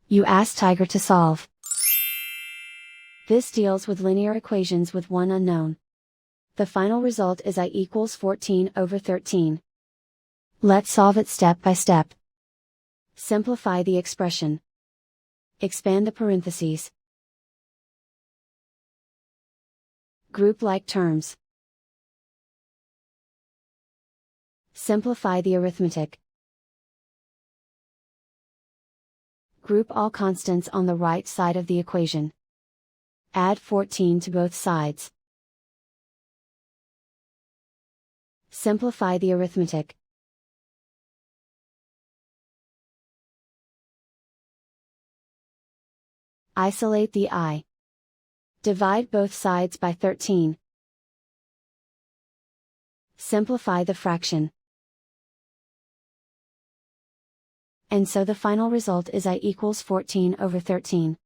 You ask Tiger to solve. This deals with linear equations with one unknown. The final result is I equals 14 over 13. Let's solve it step by step. Simplify the expression. Expand the parentheses. Group like terms. Simplify the arithmetic. Group all constants on the right side of the equation. Add 14 to both sides. Simplify the arithmetic. Isolate the I. Divide both sides by 13. Simplify the fraction. And so the final result is I equals 14 over 13.